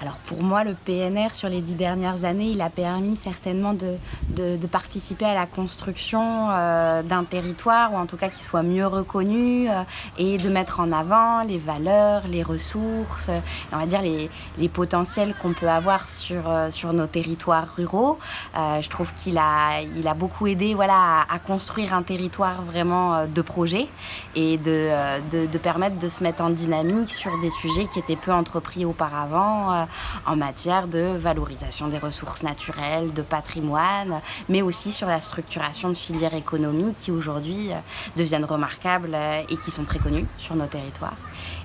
Alors pour moi, le PNR, sur les 10 dernières années, il a permis certainement de participer à la construction d'un territoire, ou en tout cas qu'il soit mieux reconnu, et de mettre en avant les valeurs, les ressources, on va dire les potentiels qu'on peut avoir sur nos territoires ruraux. Je trouve qu'il a beaucoup aidé à construire un territoire vraiment de projet et de permettre de se mettre en dynamique sur des sujets qui étaient peu entrepris auparavant, en matière de valorisation des ressources naturelles, de patrimoine, mais aussi sur la structuration de filières économiques qui aujourd'hui deviennent remarquables et qui sont très connues sur nos territoires.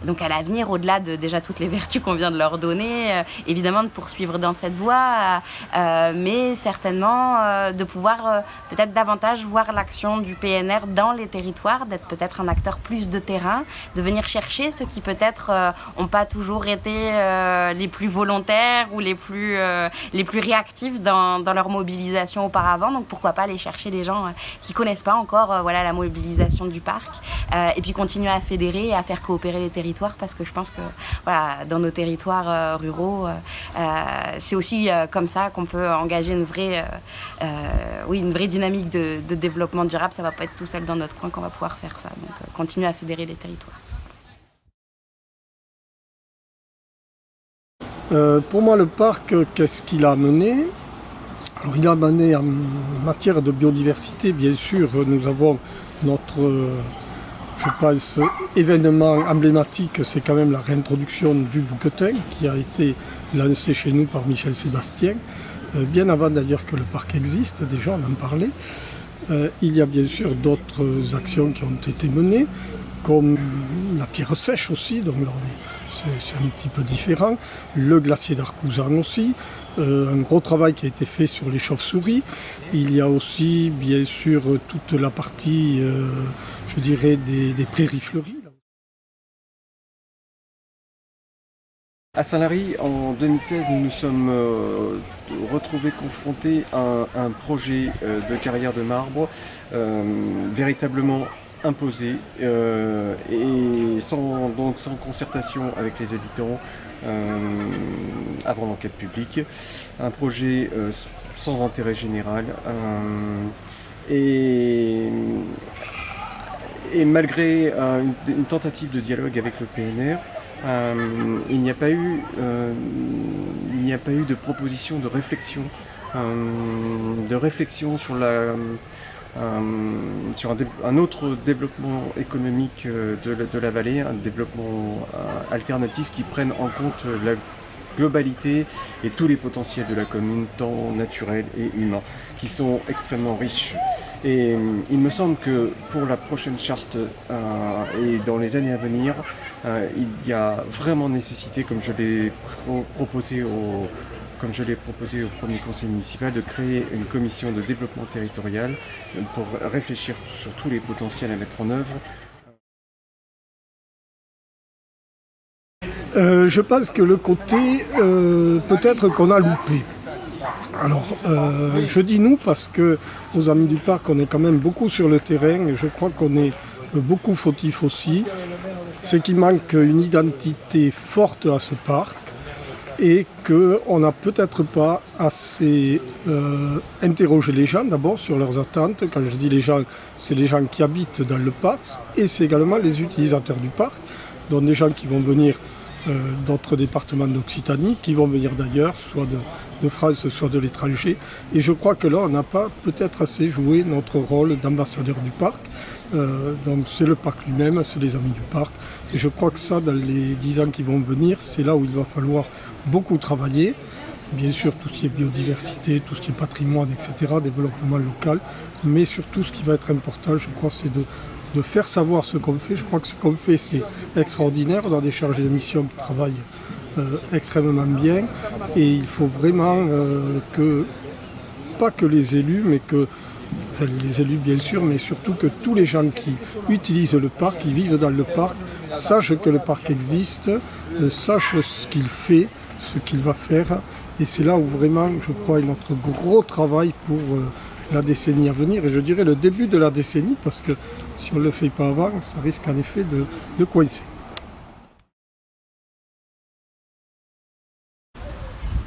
Et donc à l'avenir, au-delà de déjà toutes les vertus qu'on vient de leur donner, évidemment de poursuivre dans cette voie, mais certainement de pouvoir peut-être davantage voir l'action du PNR dans les territoires, d'être peut-être un acteur plus de terrain, de venir chercher ceux qui peut-être n'ont pas toujours été les plus volontaires ou les plus réactifs dans leur mobilisation auparavant. Donc pourquoi pas aller chercher les gens qui connaissent pas encore la mobilisation du parc, et puis continuer à fédérer et à faire coopérer les territoires, parce que je pense que dans nos territoires ruraux, c'est aussi comme ça qu'on peut engager une vraie dynamique de développement durable. Ça va pas être tout seul dans notre coin qu'on va pouvoir faire ça. Donc continuer à fédérer les territoires. Pour moi, le parc, qu'est-ce qu'il a amené? Alors, il a amené en matière de biodiversité, bien sûr, nous avons notre, je pense, événement emblématique, c'est quand même la réintroduction du bouquetin qui a été lancé chez nous par Michel Sébastien, bien avant d'ailleurs que le parc existe, déjà on en parlait. Il y a bien sûr d'autres actions qui ont été menées, comme la pierre sèche aussi, donc là, c'est un petit peu différent. Le glacier d'Arcouzan aussi, un gros travail qui a été fait sur les chauves-souris. Il y a aussi bien sûr toute la partie, je dirais, des prairies fleuries. À Saint-Lary, en 2016, nous nous sommes retrouvés confrontés à un projet de carrière de marbre véritablement imposé et sans concertation avec les habitants avant l'enquête publique. Un projet sans intérêt général et malgré une tentative de dialogue avec le PNR, il n'y a pas eu de proposition de réflexion sur un autre développement économique de la vallée, un développement alternatif qui prenne en compte la globalité et tous les potentiels de la commune, tant naturels et humains, qui sont extrêmement riches. Et il me semble que pour la prochaine charte et dans les années à venir, il y a vraiment nécessité, comme je l'ai proposé au premier conseil municipal, de créer une commission de développement territorial pour réfléchir sur tous les potentiels à mettre en œuvre. Je pense que le côté, peut-être qu'on a loupé. Alors, je dis nous parce que nos amis du parc, on est quand même beaucoup sur le terrain et je crois qu'on est beaucoup fautifs aussi. C'est qu'il manque une identité forte à ce parc et qu'on n'a peut-être pas assez interrogé les gens d'abord sur leurs attentes. Quand je dis les gens, c'est les gens qui habitent dans le parc et c'est également les utilisateurs du parc, donc des gens qui vont venir d'autres départements d'Occitanie, qui vont venir d'ailleurs, soit de France, soit de l'étranger. Et je crois que là, on n'a pas peut-être assez joué notre rôle d'ambassadeur du parc. Donc c'est le parc lui-même, c'est les amis du parc. Et je crois que ça, dans les 10 ans qui vont venir, c'est là où il va falloir beaucoup travailler. Bien sûr, tout ce qui est biodiversité, tout ce qui est patrimoine, etc., développement local. Mais surtout, ce qui va être important, je crois, c'est de faire savoir ce qu'on fait. Je crois que ce qu'on fait, c'est extraordinaire. On a des chargés de mission qui travaillent extrêmement bien. Et il faut vraiment pas que les élus, mais les élus bien sûr, mais surtout que tous les gens qui utilisent le parc, qui vivent dans le parc, sachent que le parc existe, sachent ce qu'il fait, ce qu'il va faire. Et c'est là où vraiment, je crois, est notre gros travail pour la décennie à venir. Et je dirais le début de la décennie, parce que si on ne le fait pas avant, ça risque en effet de coincer.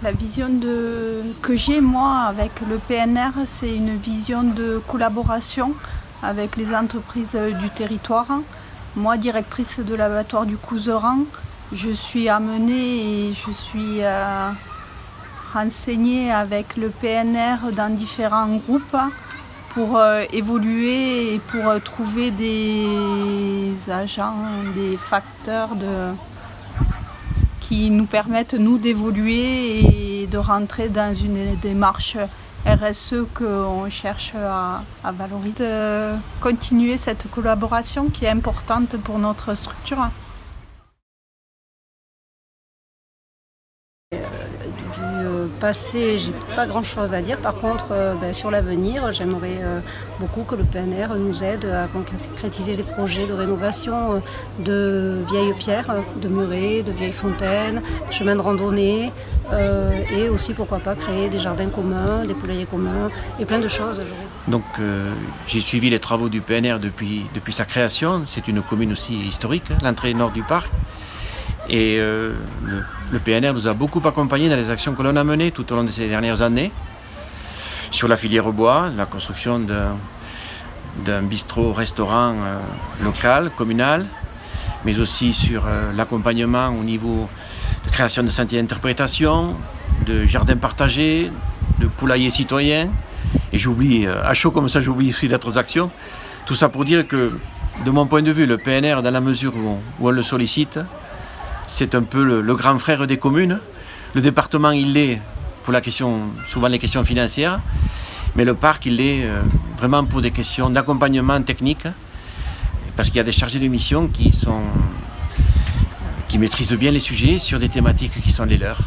La vision que j'ai moi avec le PNR, c'est une vision de collaboration avec les entreprises du territoire. Moi, directrice de l'abattoir du Couserans, je suis amenée et je suis renseignée avec le PNR dans différents groupes pour évoluer et pour trouver des agents, des facteurs qui nous permettent, nous, d'évoluer et de rentrer dans une démarche RSE qu'on cherche à valoriser. Continuer cette collaboration qui est importante pour notre structure. Du passé, j'ai pas grand chose à dire. Par contre, sur l'avenir, j'aimerais beaucoup que le PNR nous aide à concrétiser des projets de rénovation de vieilles pierres, de murets, de vieilles fontaines, chemins de randonnée et aussi pourquoi pas créer des jardins communs, des poulaillers communs et plein de choses. Donc j'ai suivi les travaux du PNR depuis sa création. C'est une commune aussi historique, l'entrée nord du parc. Et le PNR nous a beaucoup accompagnés dans les actions que l'on a menées tout au long de ces dernières années. Sur la filière bois, la construction d'un bistrot-restaurant local, communal, mais aussi sur l'accompagnement au niveau de création de sentiers d'interprétation, de jardins partagés, de poulaillers citoyens. Et j'oublie, à chaud comme ça, j'oublie aussi d'autres actions. Tout ça pour dire que, de mon point de vue, le PNR, dans la mesure où on le sollicite, c'est un peu le grand frère des communes. Le département, il l'est pour souvent les questions financières, mais le parc, il l'est vraiment pour des questions d'accompagnement technique, parce qu'il y a des chargés de mission qui maîtrisent bien les sujets sur des thématiques qui sont les leurs.